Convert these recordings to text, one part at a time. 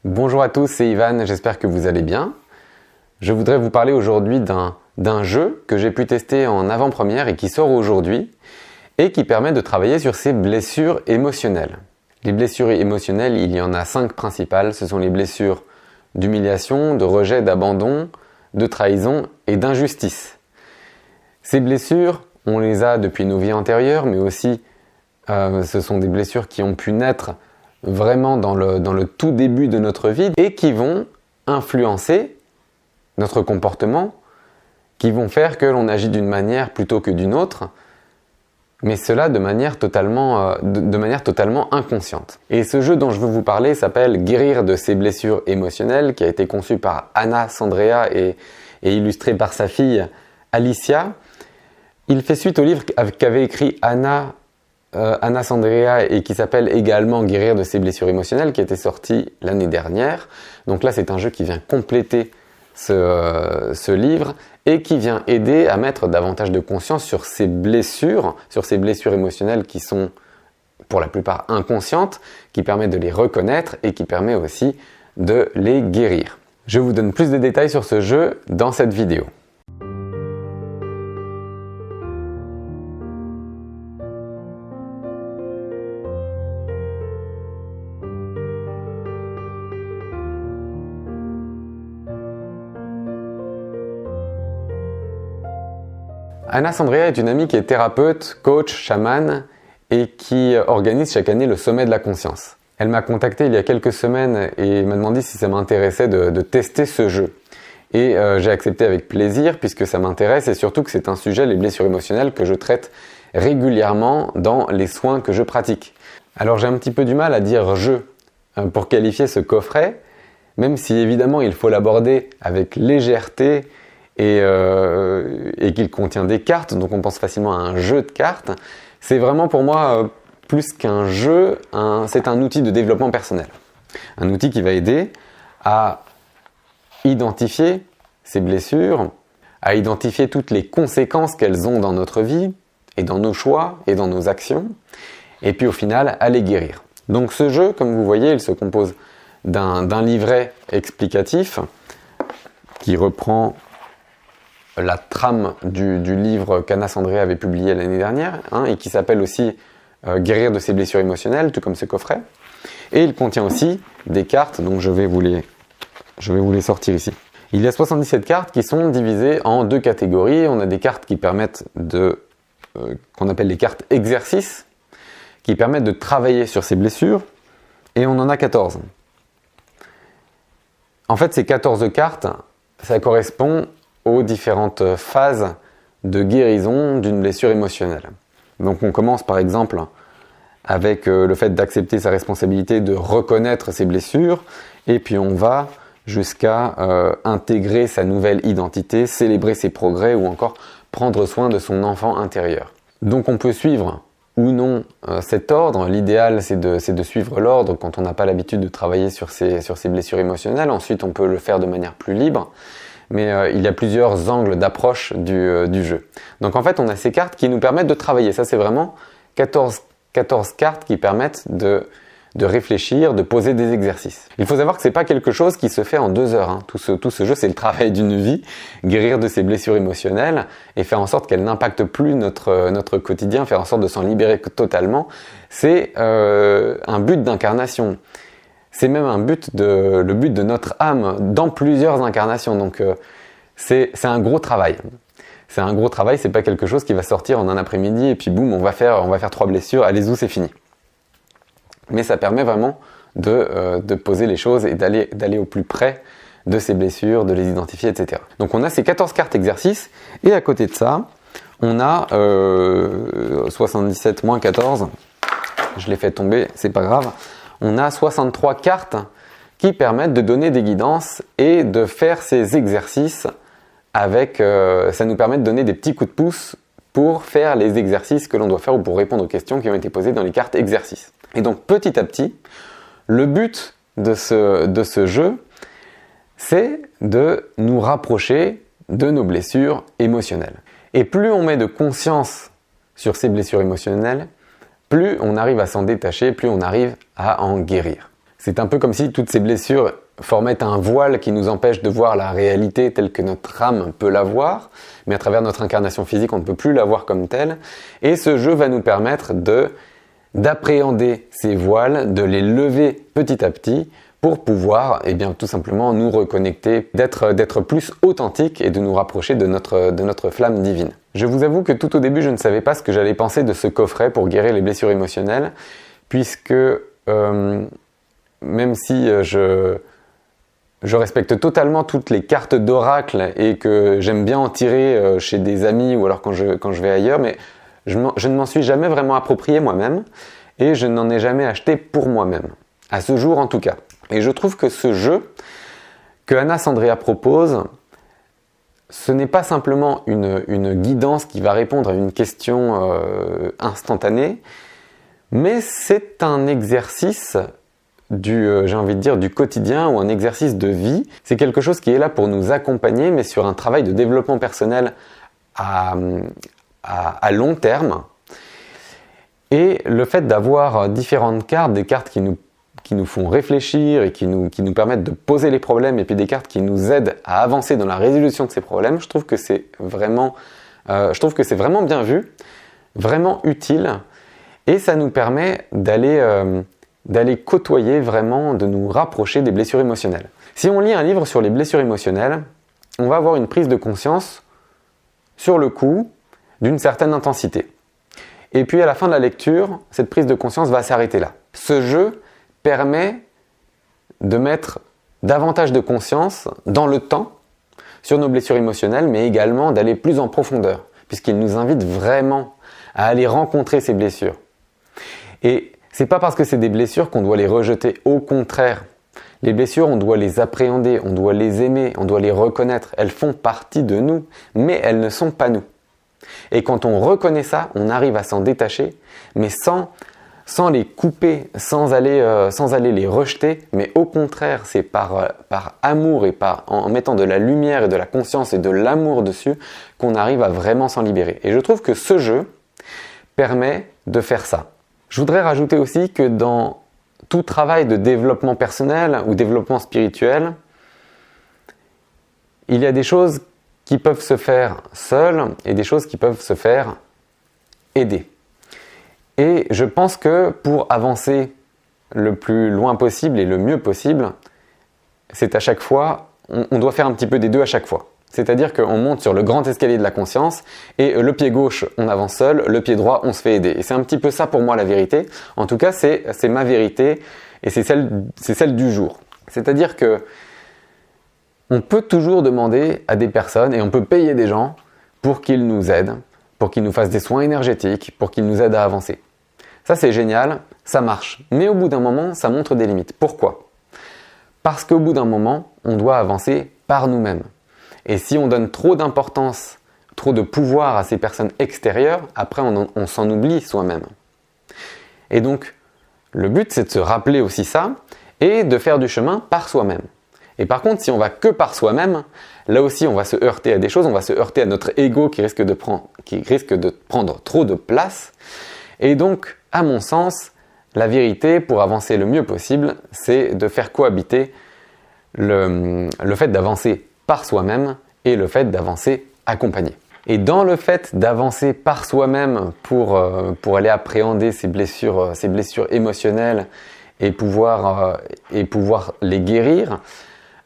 Bonjour à tous, c'est Ivan, j'espère que vous allez bien. Je voudrais vous parler aujourd'hui d'un jeu que j'ai pu tester en avant-première et qui sort aujourd'hui et qui permet de travailler sur ces blessures émotionnelles. Les blessures émotionnelles, il y en a 5 principales. Ce sont les blessures d'humiliation, de rejet, d'abandon, de trahison et d'injustice. Ces blessures, on les a depuis nos vies antérieures, mais aussi ce sont des blessures qui ont pu naître vraiment dans le tout début de notre vie et qui vont influencer notre comportement, qui vont faire que l'on agit d'une manière plutôt que d'une autre, mais cela de manière totalement inconsciente. Et ce jeu dont je veux vous parler s'appelle Guérir de ses blessures émotionnelles, qui a été conçu par Anna Sandrea et illustré par sa fille Alicia. Il fait suite au livre qu'avait écrit Anna Sandrea et qui s'appelle également Guérir de ses blessures émotionnelles, qui était sorti l'année dernière. Donc là, c'est un jeu qui vient compléter ce livre et qui vient aider à mettre davantage de conscience sur ces blessures émotionnelles qui sont pour la plupart inconscientes, qui permet de les reconnaître et qui permet aussi de les guérir. Je vous donne plus de détails sur ce jeu dans cette vidéo. Anna Sandrea est une amie qui est thérapeute, coach, chamane et qui organise chaque année le sommet de la conscience. Elle m'a contacté il y a quelques semaines et m'a demandé si ça m'intéressait de tester ce jeu. Et j'ai accepté avec plaisir puisque ça m'intéresse et surtout que c'est un sujet, les blessures émotionnelles, que je traite régulièrement dans les soins que je pratique. Alors j'ai un petit peu du mal à dire « jeu » pour qualifier ce coffret, même si évidemment il faut l'aborder avec légèreté et qu'il contient des cartes, donc on pense facilement à un jeu de cartes. C'est vraiment pour moi plus qu'un jeu, c'est un outil de développement personnel. Un outil qui va aider à identifier ces blessures, à identifier toutes les conséquences qu'elles ont dans notre vie et dans nos choix et dans nos actions, et puis au final à les guérir. Donc ce jeu, comme vous voyez, il se compose d'un livret explicatif qui reprend la trame du livre qu'Anna Sandrea avait publié l'année dernière et qui s'appelle aussi Guérir de ses blessures émotionnelles, tout comme ce coffret. Et il contient aussi des cartes, donc je vais vous les sortir ici. Il y a 77 cartes qui sont divisées en 2 catégories. On a des cartes qui permettent qu'on appelle les cartes exercices, qui permettent de travailler sur ces blessures, et on en a 14. En fait, ces 14 cartes, ça correspond aux différentes phases de guérison d'une blessure émotionnelle. Donc on commence par exemple avec le fait d'accepter sa responsabilité, de reconnaître ses blessures, et puis on va jusqu'à intégrer sa nouvelle identité, célébrer ses progrès ou encore prendre soin de son enfant intérieur. Donc on peut suivre ou non cet ordre. L'idéal c'est de suivre l'ordre quand on n'a pas l'habitude de travailler sur ses blessures émotionnelles. Ensuite on peut le faire de manière plus libre. Mais il y a plusieurs angles d'approche du jeu. Donc en fait, on a ces cartes qui nous permettent de travailler. Ça, c'est vraiment 14 cartes qui permettent de réfléchir, de poser des exercices. Il faut savoir que c'est pas quelque chose qui se fait en 2 heures. Tout ce jeu, c'est le travail d'une vie. Guérir de ses blessures émotionnelles et faire en sorte qu'elles n'impactent plus notre quotidien, faire en sorte de s'en libérer totalement. C'est un but d'incarnation. C'est même le but de notre âme dans plusieurs incarnations. Donc c'est un gros travail. C'est un gros travail, c'est pas quelque chose qui va sortir en un après-midi et puis boum, on va faire 3 blessures, allez-y, c'est fini. Mais ça permet vraiment de poser les choses et d'aller au plus près de ces blessures, de les identifier, etc. Donc on a ces 14 cartes exercices et à côté de ça, on a 77 moins 14. Je l'ai fait tomber, c'est pas grave. On a 63 cartes qui permettent de donner des guidances et de faire ces exercices ça nous permet de donner des petits coups de pouce pour faire les exercices que l'on doit faire ou pour répondre aux questions qui ont été posées dans les cartes exercices. Et donc petit à petit, le but de ce jeu, c'est de nous rapprocher de nos blessures émotionnelles. Et plus on met de conscience sur ces blessures émotionnelles, plus on arrive à s'en détacher, plus on arrive à en guérir. C'est un peu comme si toutes ces blessures formaient un voile qui nous empêche de voir la réalité telle que notre âme peut la voir, mais à travers notre incarnation physique, on ne peut plus la voir comme telle. Et ce jeu va nous permettre d'appréhender ces voiles, de les lever petit à petit pour pouvoir, tout simplement nous reconnecter, d'être plus authentique et de nous rapprocher de notre flamme divine. Je vous avoue que tout au début, je ne savais pas ce que j'allais penser de ce coffret pour guérir les blessures émotionnelles, puisque même si je respecte totalement toutes les cartes d'oracle et que j'aime bien en tirer chez des amis ou alors quand je vais ailleurs, mais je ne m'en suis jamais vraiment approprié moi-même et je n'en ai jamais acheté pour moi-même, à ce jour en tout cas. Et je trouve que ce jeu que Anna Sandrea propose, ce n'est pas simplement une guidance qui va répondre à une question instantanée, mais c'est un exercice du quotidien ou un exercice de vie. C'est quelque chose qui est là pour nous accompagner, mais sur un travail de développement personnel à long terme. Et le fait d'avoir différentes cartes, des cartes qui nous font réfléchir et qui nous permettent de poser les problèmes, et puis des cartes qui nous aident à avancer dans la résolution de ces problèmes, je trouve que c'est vraiment bien vu, vraiment utile, et ça nous permet d'aller côtoyer vraiment, de nous rapprocher des blessures émotionnelles. Si on lit un livre sur les blessures émotionnelles, on va avoir une prise de conscience sur le coup d'une certaine intensité. Et puis à la fin de la lecture, cette prise de conscience va s'arrêter là. Ce jeu permet de mettre davantage de conscience dans le temps sur nos blessures émotionnelles, mais également d'aller plus en profondeur, puisqu'il nous invite vraiment à aller rencontrer ces blessures. Et c'est pas parce que c'est des blessures qu'on doit les rejeter, au contraire. Les blessures, on doit les appréhender, on doit les aimer, on doit les reconnaître. Elles font partie de nous, mais elles ne sont pas nous. Et quand on reconnaît ça, on arrive à s'en détacher, mais sans les couper, sans aller les rejeter, mais au contraire, c'est par amour et en mettant de la lumière et de la conscience et de l'amour dessus qu'on arrive à vraiment s'en libérer. Et je trouve que ce jeu permet de faire ça. Je voudrais rajouter aussi que dans tout travail de développement personnel ou développement spirituel, il y a des choses qui peuvent se faire seules et des choses qui peuvent se faire aider. Et je pense que pour avancer le plus loin possible et le mieux possible, c'est à chaque fois, on doit faire un petit peu des deux à chaque fois. C'est-à-dire qu'on monte sur le grand escalier de la conscience et le pied gauche, on avance seul, le pied droit, on se fait aider. Et c'est un petit peu ça pour moi la vérité. En tout cas, c'est ma vérité et c'est celle du jour. C'est-à-dire que on peut toujours demander à des personnes et on peut payer des gens pour qu'ils nous aident, pour qu'ils nous fassent des soins énergétiques, pour qu'ils nous aident à avancer. Ça, c'est génial, ça marche. Mais au bout d'un moment, ça montre des limites. Pourquoi ? Parce qu'au bout d'un moment, on doit avancer par nous-mêmes. Et si on donne trop d'importance, trop de pouvoir à ces personnes extérieures, après on s'en oublie soi-même. Et donc, le but, c'est de se rappeler aussi ça et de faire du chemin par soi-même. Et par contre, si on va que par soi-même, là aussi, on va se heurter à des choses, on va se heurter à notre ego qui risque de prendre trop de place. Et donc, à mon sens, la vérité, pour avancer le mieux possible, c'est de faire cohabiter le fait d'avancer par soi-même et le fait d'avancer accompagné. Et dans le fait d'avancer par soi-même pour aller appréhender ces blessures émotionnelles et pouvoir les guérir,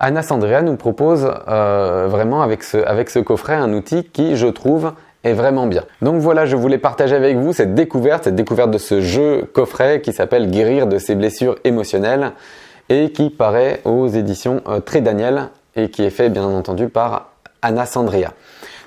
Anna Sandrea nous propose vraiment avec ce coffret un outil qui, je trouve, est vraiment bien. Donc voilà, je voulais partager avec vous cette découverte de ce jeu coffret qui s'appelle Guérir de ses blessures émotionnelles et qui paraît aux éditions Très Daniel et qui est fait bien entendu par Anna Sandrea.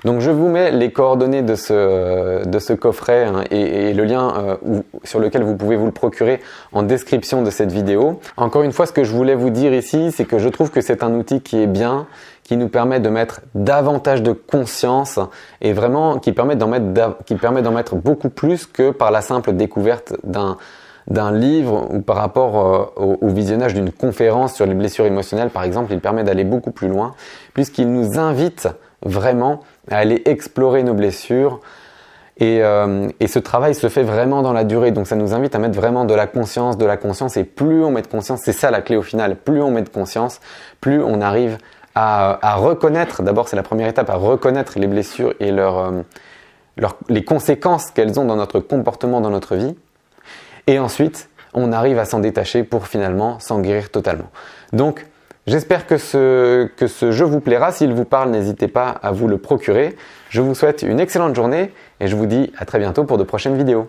Donc je vous mets les coordonnées de ce coffret et le lien sur lequel vous pouvez vous le procurer en description de cette vidéo. Encore une fois, ce que je voulais vous dire ici, c'est que je trouve que c'est un outil qui est bien, qui nous permet de mettre davantage de conscience et vraiment qui permet d'en mettre beaucoup plus que par la simple découverte d'un livre ou par rapport au visionnage d'une conférence sur les blessures émotionnelles par exemple. Il permet d'aller beaucoup plus loin puisqu'il nous invite vraiment à aller explorer nos blessures Et ce travail se fait vraiment dans la durée, donc ça nous invite à mettre vraiment de la conscience, et plus on met de conscience, c'est ça la clé au final, plus on met de conscience, plus on arrive à reconnaître, d'abord c'est la première étape, à reconnaître les blessures et les conséquences qu'elles ont dans notre comportement, dans notre vie, et ensuite on arrive à s'en détacher pour finalement s'en guérir totalement. Donc j'espère que ce jeu vous plaira. S'il vous parle, n'hésitez pas à vous le procurer. Je vous souhaite une excellente journée et je vous dis à très bientôt pour de prochaines vidéos.